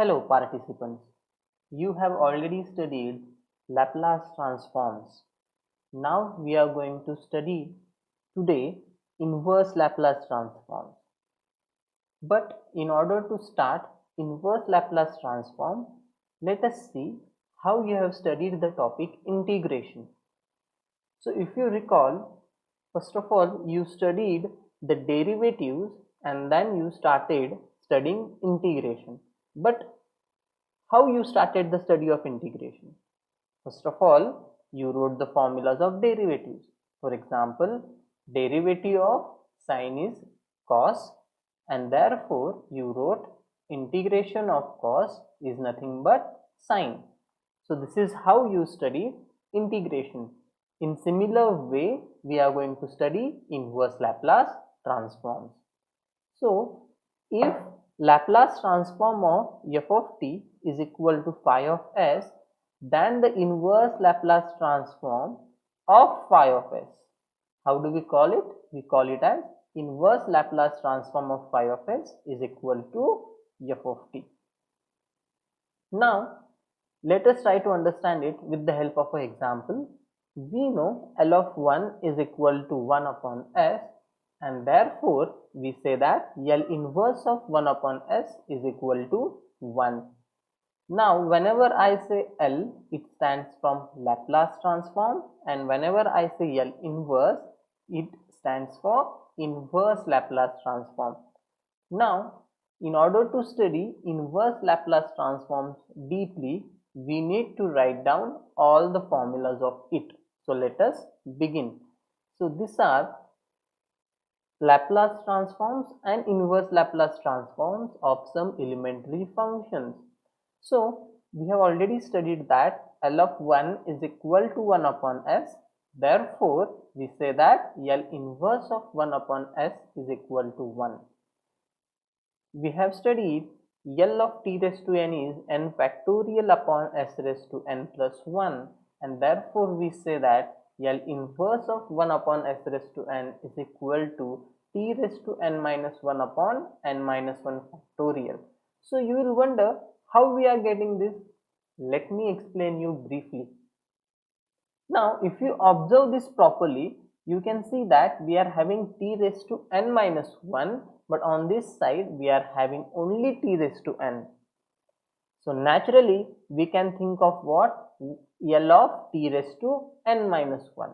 Hello participants, you have already studied Laplace transforms. Now we are going to study today inverse Laplace transforms. But in order to start inverse Laplace transform, let us see how you have studied the topic integration. So if you recall, first of all you studied the derivatives and then you started studying integration. But how you started the study of integration? First of all, you wrote the formulas of derivatives. For example, derivative of sine is cos, and therefore you wrote integration of cos is nothing but sine. So this is how you study integration. In similar way, we are going to study inverse Laplace transforms. So if Laplace transform of f of t is equal to phi of s, then the inverse Laplace transform of phi of s. How do we call it? We call it as inverse Laplace transform of phi of s is equal to f of t. Now let us try to understand it with the help of an example. We know L of 1 is equal to 1 upon s, and therefore we say that L inverse of 1 upon s is equal to 1. Now whenever I say L, it stands from Laplace transform, and whenever I say L inverse, it stands for inverse Laplace transform. Now in order to study inverse Laplace transforms deeply, we need to write down all the formulas of it. So let us begin. So these are Laplace transforms and inverse Laplace transforms of some elementary functions. So we have already studied that L of 1 is equal to 1 upon s. Therefore, we say that L inverse of 1 upon s is equal to 1. We have studied L of t raised to n is n factorial upon s raised to n plus 1, and therefore we say that L inverse of 1 upon s raised to n is equal to t raised to n minus 1 upon n minus 1 factorial. So you will wonder how we are getting this. Let me explain you briefly. Now if you observe this properly, you can see that we are having t raised to n minus 1, but on this side we are having only t raised to n. So naturally we can think of what? L of t raised to n minus 1.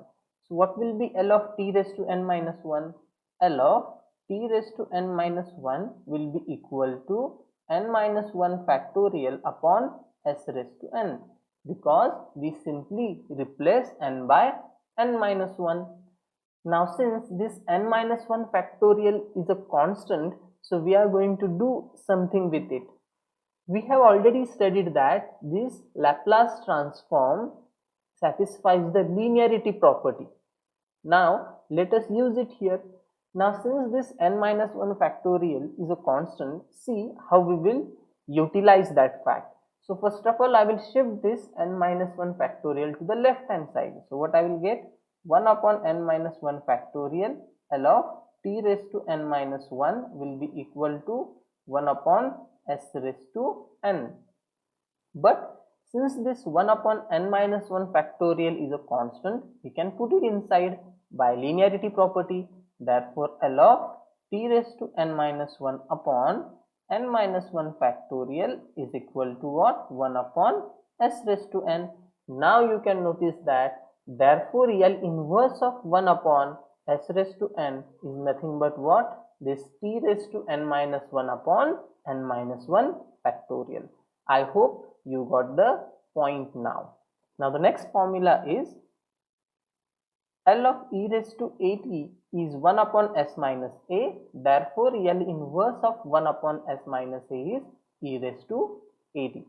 So what will be L of t raised to n minus 1? L of t raised to n minus 1 will be equal to n minus 1 factorial upon s raised to n, because we simply replace n by n minus 1. Now since this n minus 1 factorial is a constant, so we are going to do something with it. We have already studied that this Laplace transform satisfies the linearity property. Now let us use it here. Now since this n minus 1 factorial is a constant, see how we will utilize that fact. So first of all I will shift this n minus 1 factorial to the left hand side. So what I will get? 1 upon n minus 1 factorial L of t raised to n minus 1 will be equal to 1 upon s raised to n. But since this 1 upon n minus 1 factorial is a constant, we can put it inside by linearity property. Therefore L of t raised to n minus 1 upon n minus 1 factorial is equal to what? 1 upon s raised to n. Now you can notice that therefore L inverse of 1 upon s raised to n is nothing but what? This t raised to n minus 1 upon n minus 1 factorial. I hope you got the point now. Now the next formula is L of e raised to at is 1 upon s minus a. Therefore L inverse of 1 upon s minus a is e raised to at.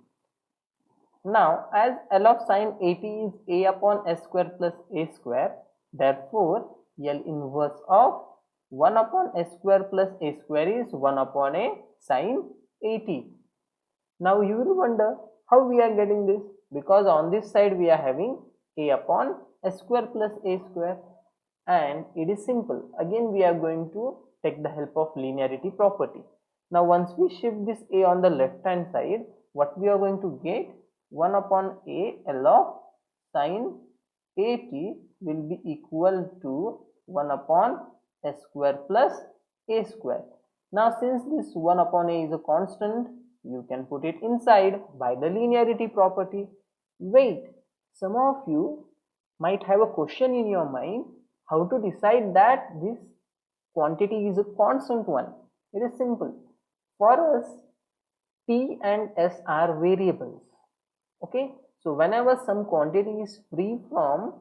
Now as L of sine at is a upon s square plus a square, therefore L inverse of 1 upon s square plus a square is 1 upon a sine at. Now you will wonder how we are getting this, because on this side we are having a upon s square plus a square, and it is simple. Again we are going to take the help of linearity property. Now once we shift this a on the left hand side, what we are going to get? 1 upon a L of sine at will be equal to 1 upon s square plus a square. Now since this 1 upon a is a constant, you can put it inside by the linearity property. Wait, some of you might have a question in your mind, how to decide that this quantity is a constant one. It is simple. For us, P and S are variables. Okay, so whenever some quantity is free from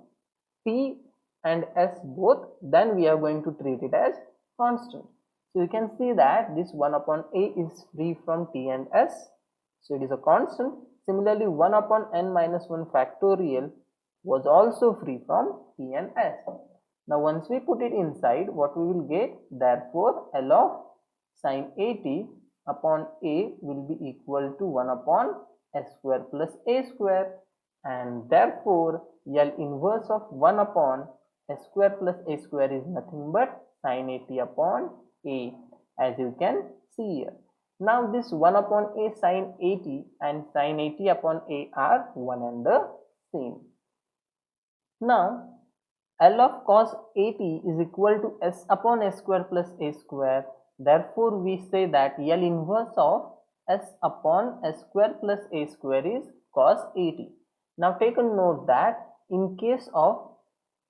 P and S both, then we are going to treat it as constant. So you can see that this 1 upon a is free from T and S, so it is a constant. Similarly, 1 upon n minus 1 factorial was also free from T and S. Now once we put it inside, what we will get? Therefore, L of sine at upon a will be equal to 1 upon s square plus a square, and therefore L inverse of 1 upon s square plus a square is nothing but sine at upon a, as you can see here. Now this 1 upon a sine at and sine at upon a are one and the same. Now L of cos at is equal to s upon s square plus a square. Therefore, we say that L inverse of s upon s square plus a square is cos at. Now take a note that in case of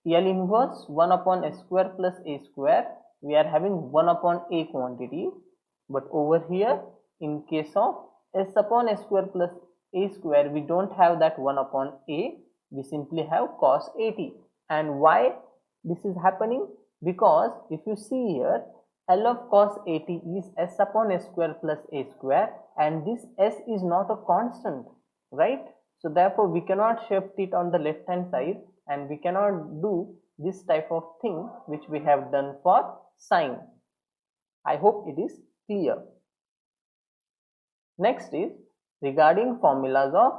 L inverse 1 upon s square plus a square, we are having 1 upon a quantity. But over here, in case of s upon s square plus a square, we don't have that 1 upon a. We simply have cos at. And why this is happening? Because if you see here, L of cos at is s upon s square plus a square, and this s is not a constant, right? So therefore we cannot shift it on the left hand side, and we cannot do this type of thing which we have done for sine. I hope it is clear. Next is regarding formulas of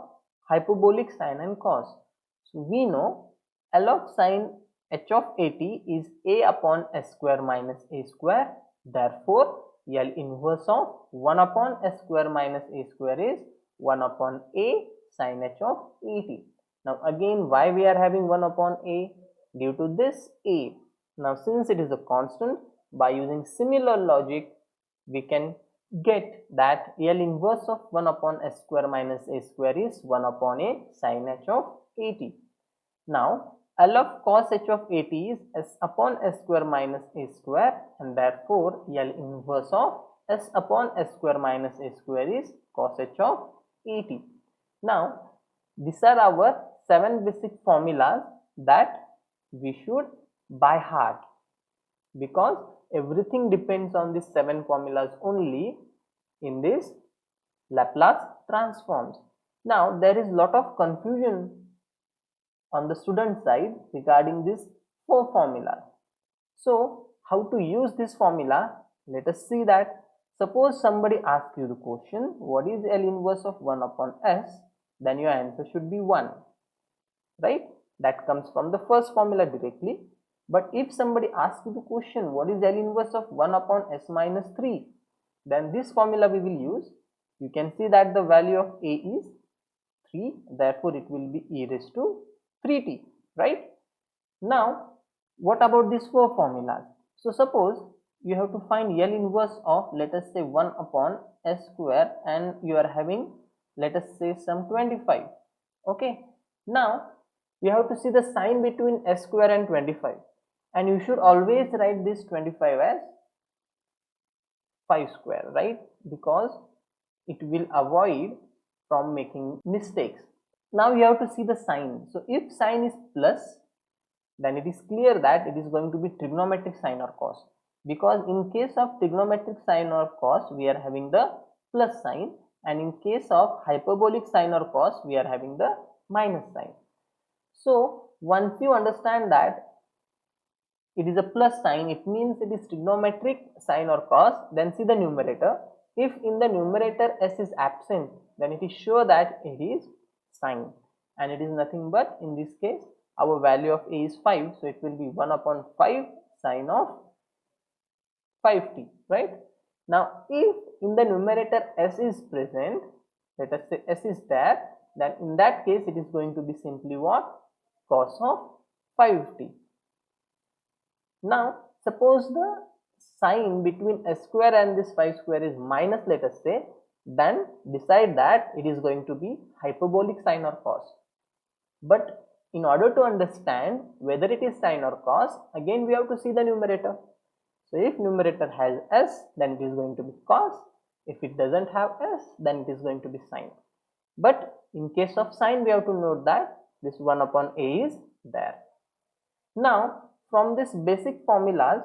hyperbolic sine and cos. So we know L of sine h of at is a upon s square minus a square. Therefore, L inverse of 1 upon s square minus a square is 1 upon a sine h of at. Now again, why we are having 1 upon a? Due to this a. Now since it is a constant, by using similar logic, we can get that L inverse of 1 upon s square minus a square is 1 upon a sine h of at. Now L of cos h of at is s upon s square minus a square, and therefore L inverse of s upon s square minus a square is cos h of at. Now these are our 7 basic formulas that we should by heart, because everything depends on these 7 formulas only in this Laplace transforms. Now there is lot of confusion on the student side regarding these 4 formulas. So how to use this formula? Let us see that. Suppose somebody asks you the question, what is L inverse of 1 upon s? Then your answer should be 1, right? That comes from the first formula directly. But if somebody asks you the question, what is L inverse of 1 upon s minus 3? Then this formula we will use. You can see that the value of a is 3, therefore it will be e raised to 3t, right? Now what about these 4 formulas? So suppose you have to find L inverse of, let us say, 1 upon s square, and you are having, let us say, some 25. Okay, now you have to see the sign between s square and 25, and you should always write this 25 as 5 square, right? Because it will avoid from making mistakes. Now you have to see the sign. So if sign is plus, then it is clear that it is going to be trigonometric sine or cos, because in case of trigonometric sine or cos, we are having the plus sign, and in case of hyperbolic sine or cos, we are having the minus sign. So once you understand that it is a plus sign, it means it is trigonometric sine or cos, then see the numerator. If in the numerator s is absent, then it is sure that it is sine, and it is nothing but, in this case, our value of a is 5, so it will be 1 upon 5 sine of 5t, right? Now if in the numerator s is present, let us say s is there, then in that case it is going to be simply what? Cos of 5t. Now suppose the sign between s square and this 5 square is minus, let us say, then decide that it is going to be hyperbolic sine or cos. But in order to understand whether it is sine or cos, again we have to see the numerator. So if numerator has s, then it is going to be cos. If it doesn't have s, then it is going to be sine. But in case of sine, we have to note that this 1 upon a is there. Now from this basic formulas,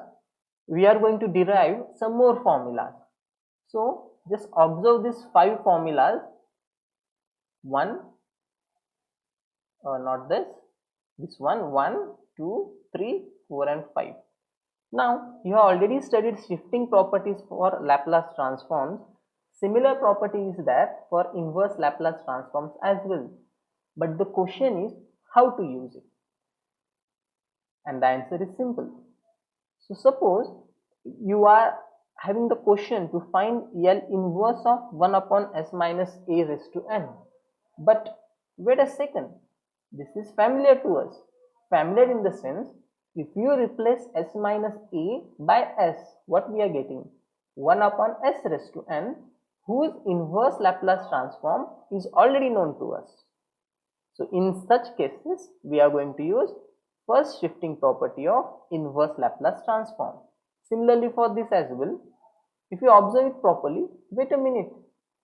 we are going to derive some more formulas. So just observe these 5 formulas. 1, not this one, 1, 2, 3, 4 and 5. Now you have already studied shifting properties for Laplace transforms. Similar property is there for inverse Laplace transforms as well. But the question is how to use it. And the answer is simple. So suppose you are having the question to find L inverse of 1 upon s minus a raised to n. But wait a second, this is familiar to us. Familiar in the sense, if you replace s minus a by s, what we are getting? 1 upon s raised to n, whose inverse Laplace transform is already known to us. So in such cases, we are going to use first shifting property of inverse Laplace transform. Similarly for this as well, if you observe it properly, wait a minute,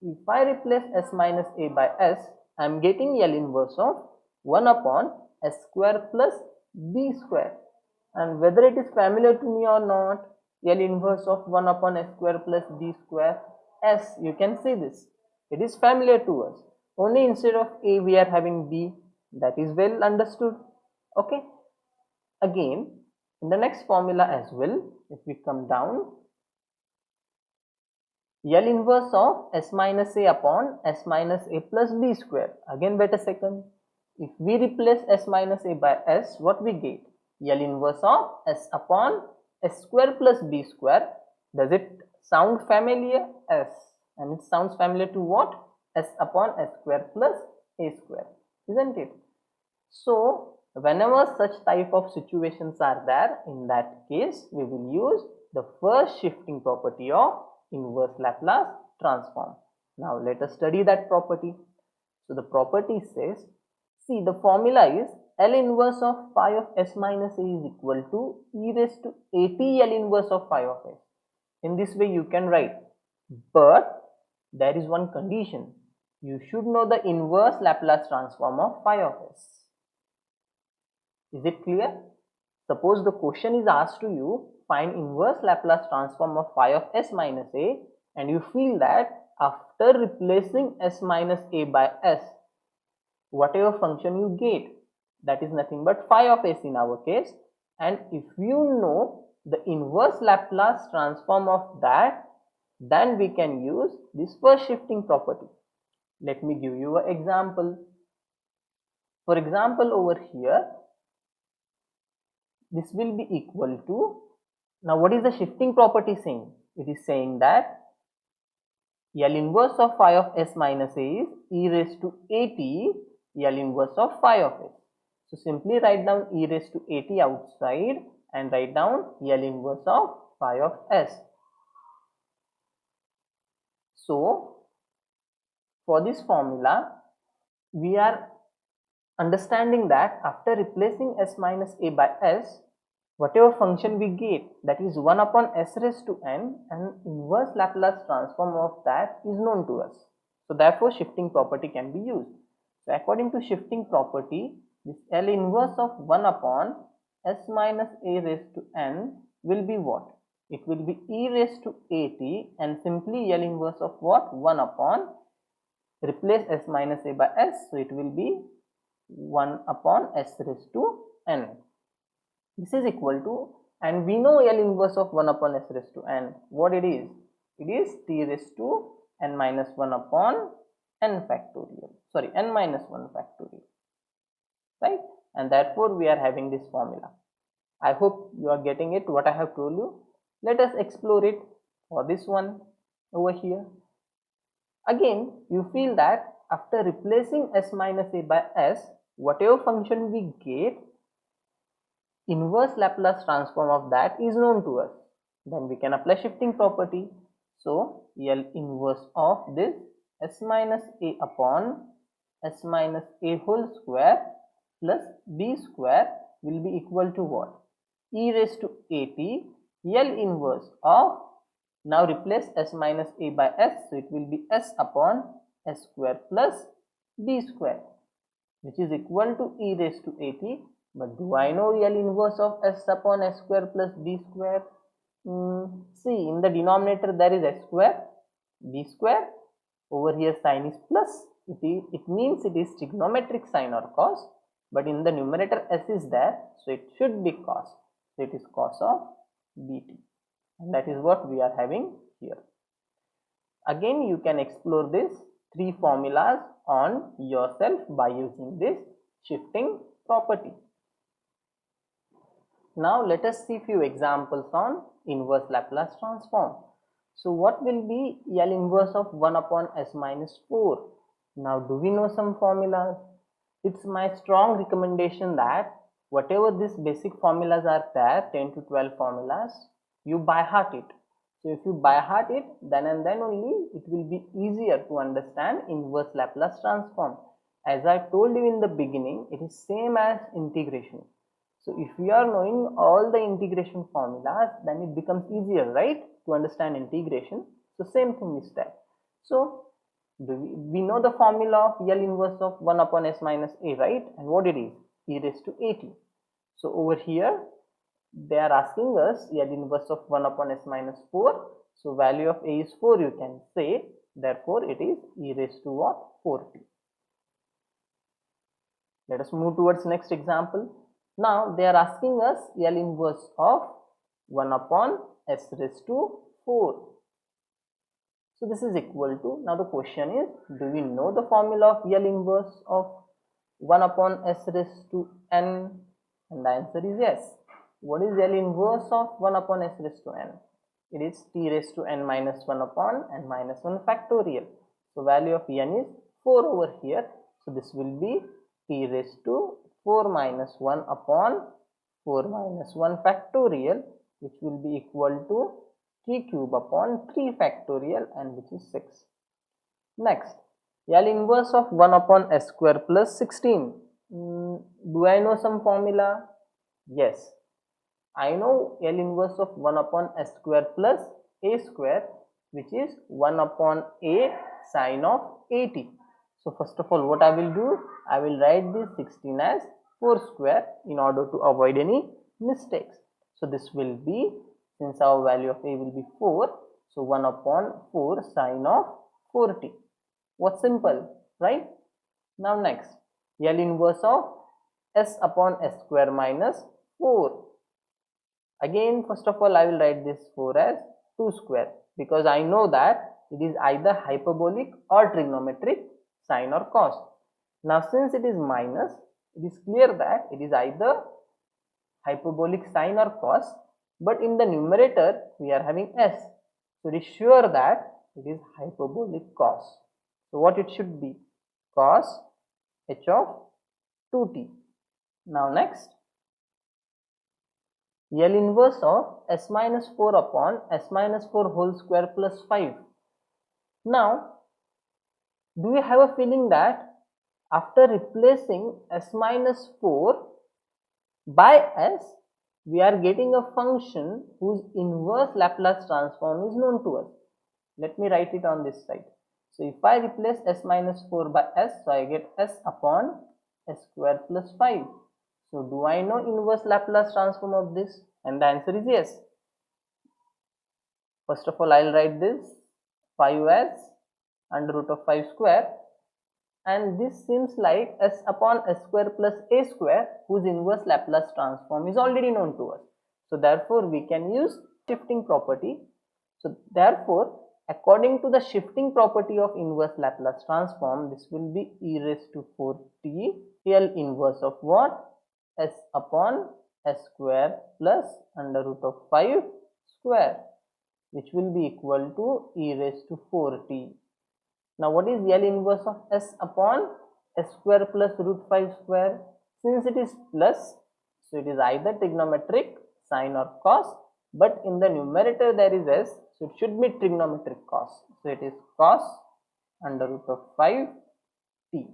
if I replace s minus a by s, I am getting L inverse of 1 upon s square plus b square. And whether it is familiar to me or not, L inverse of 1 upon s square plus b square, s, you can see this, it is familiar to us. Only instead of a we are having b, that is well understood. Okay. Again, in the next formula as well, if we come down, L inverse of s minus a upon s minus a plus b square. Again, wait a second. If we replace s minus a by s, what we get? L inverse of s upon s square plus b square. Does it sound familiar? Yes. And it sounds familiar to what? S upon s square plus a square, isn't it? So whenever such type of situations are there, in that case we will use the first shifting property of inverse Laplace transform. Now let us study that property. So the property says, see, the formula is L inverse of phi of s minus a is equal to e raised to at L inverse of phi of s. In this way you can write, but there is one condition. You should know the inverse Laplace transform of phi of s. Is it clear? Suppose the question is asked to you, find inverse Laplace transform of phi of s minus a, and you feel that after replacing s minus a by s, whatever function you get, that is nothing but phi of s in our case, and if you know the inverse Laplace transform of that, then we can use this first shifting property. Let me give you an example. For example, over here, this will be equal to, now what is the shifting property saying? It is saying that L inverse of phi of s minus a is e raised to at L inverse of phi of s. So simply write down e raised to at outside and write down L inverse of phi of s. So for this formula, we are understanding that after replacing s minus a by s, whatever function we get, that is 1 upon s raised to n, and inverse Laplace transform of that is known to us. So therefore shifting property can be used. So according to shifting property, this L inverse of 1 upon s minus a raised to n will be what? It will be e raised to at, and simply L inverse of what? 1 upon, replace s minus a by s, so it will be 1 upon s raised to n. This is equal to, and we know L inverse of 1 upon s raised to n, what it is? It is t raised to n minus 1 upon n factorial, sorry, n minus 1 factorial, right? And therefore we are having this formula. I hope you are getting it, what I have told you. Let us explore it for this one over here. Again, you feel that after replacing s minus a by s, whatever function we get, inverse Laplace transform of that is known to us. Then we can apply shifting property. So L inverse of this s minus a upon s minus a whole square plus b square will be equal to what? E raised to at L inverse of, now replace s minus a by s, so it will be s upon s square plus b square, which is equal to e raised to at. But do I know L inverse of s upon s square plus b square? See, in the denominator there is s square, b square. Over here sign is plus. It means it is trigonometric sine or cos. But in the numerator s is there, so it should be cos. So it is cos of bt. And that is what we are having here. Again, you can explore these three formulas on yourself by using this shifting property. Now let us see few examples on inverse Laplace transform. So what will be L inverse of 1 upon s minus 4? Now do we know some formulas? It's my strong recommendation that whatever these basic formulas are there, 10 to 12 formulas, you by heart it. So if you by heart it, then and then only it will be easier to understand inverse Laplace transform. As I told you in the beginning, it is same as integration. So if you are knowing all the integration formulas, then it becomes easier, right, to understand integration. So same thing is that. So we know the formula of L inverse of 1 upon s minus a, right? And what it is? E raised to at. So over here, they are asking us L inverse of 1 upon s minus 4. So value of a is 4, you can say. Therefore, it is e raised to what? 4t. Let us move towards next example. Now they are asking us L inverse of 1 upon s raised to 4. So this is equal to, now the question is, do we know the formula of L inverse of 1 upon s raised to n? And the answer is yes. What is L inverse of 1 upon s raised to n? It is t raised to n minus 1 upon n minus 1 factorial. So value of n is 4 over here. So this will be t raised to 4 minus 1 upon 4 minus 1 factorial, which will be equal to t cube upon 3 factorial, and which is 6. Next, L inverse of 1 upon s square plus 16. Do I know some formula? Yes, I know L inverse of 1 upon s square plus a square, which is 1 upon a sine of 80. So first of all, what I will do, I will write this 16 as 4 square in order to avoid any mistakes. So this will be, since our value of a will be 4, so 1 upon 4 sine of 4t. What's simple, right? Now next, L inverse of s upon s square minus 4. Again, first of all, I will write this 4 as 2 square, because I know that it is either hyperbolic or trigonometric sine or cos. Now since it is minus, it is clear that it is either hyperbolic sine or cos, but in the numerator we are having s, so it is sure that it is hyperbolic cos. So what it should be? Cos h of 2t. Now next, L inverse of s minus 4 upon s minus 4 whole square plus 5. Now, do you have a feeling that after replacing s minus 4 by s, we are getting a function whose inverse Laplace transform is known to us? Let me write it on this side. So if I replace s minus 4 by s, so I get s upon s square plus 5. So do I know inverse Laplace transform of this? And the answer is yes. First of all, I will write this 5 as under root of 5 square, and this seems like s upon s square plus a square, whose inverse Laplace transform is already known to us. So therefore we can use shifting property. So therefore, according to the shifting property of inverse Laplace transform, this will be e raised to 4t L inverse of what? S upon s square plus under root of 5 square, which will be equal to e raised to 4t. Now what is L inverse of S upon S square plus root 5 square? Since it is plus, so it is either trigonometric, sine or cos, but in the numerator there is S, so it should be trigonometric cos. So it is cos under root of 5 t.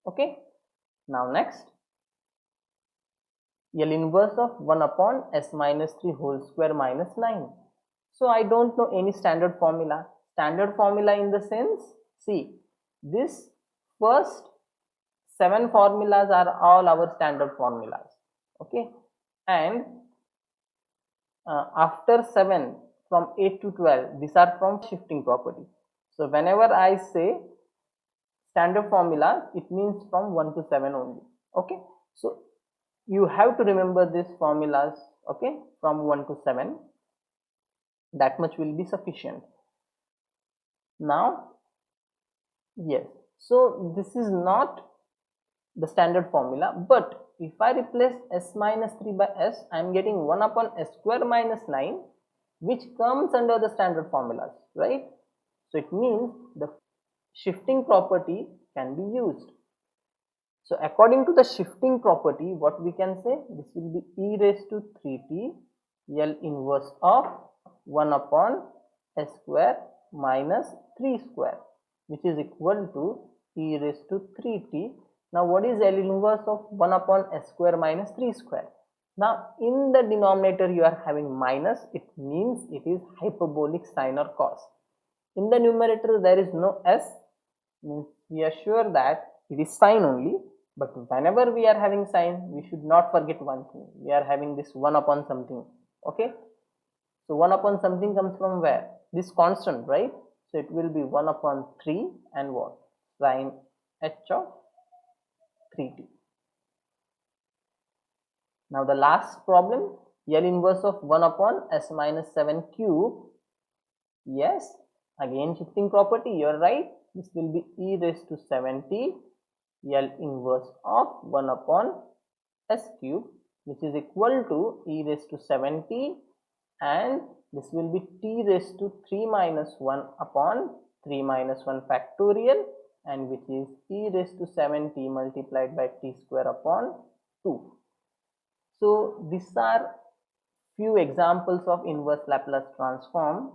Okay. Now next, L inverse of 1 upon S minus 3 whole square minus 9. So I don't know any standard formula. Standard formula in the sense, see, this first 7 formulas are all our standard formulas. Okay. And after 7 from 8 to 12, these are from shifting property. So whenever I say standard formulas, it means from 1 to 7 only. Okay. So you have to remember these formulas, okay, from 1 to 7. That much will be sufficient. Now, yes, so this is not the standard formula, but if I replace S minus 3 by S, I am getting 1 upon S square minus 9, which comes under the standard formulas, right? So it means the shifting property can be used. So according to the shifting property, what we can say, this will be e raised to 3t L inverse of 1 upon S square minus 3 square, which is equal to e raised to 3t. Now what is L inverse of 1 upon S square minus 3 square? Now in the denominator you are having minus, it means it is hyperbolic sine or cos. In the numerator there is no S, means we are sure that it is sine only. But whenever we are having sine, we should not forget one thing. We are having this 1 upon something. Okay. So 1 upon something comes from where? This constant, right? So it will be 1 upon 3 and what? Sine h of 3t. Now the last problem, L inverse of 1 upon S minus 7 cube. Yes, again shifting property, you are right. This will be e raised to 7t L inverse of 1 upon S cube, which is equal to e raised to 7t, and this will be t raised to 3 minus 1 upon 3 minus 1 factorial, and which is e raised to 7t multiplied by t square upon 2. So these are few examples of inverse Laplace transform.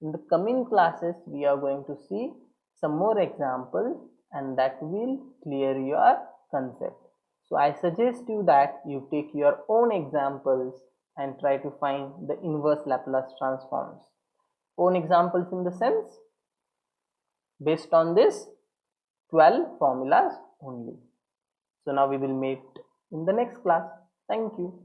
In the coming classes, we are going to see some more examples, and that will clear your concept. So I suggest you that you take your own examples and try to find the inverse Laplace transforms. Own examples in the sense, based on this 12 formulas only. So now we will meet in the next class. Thank you.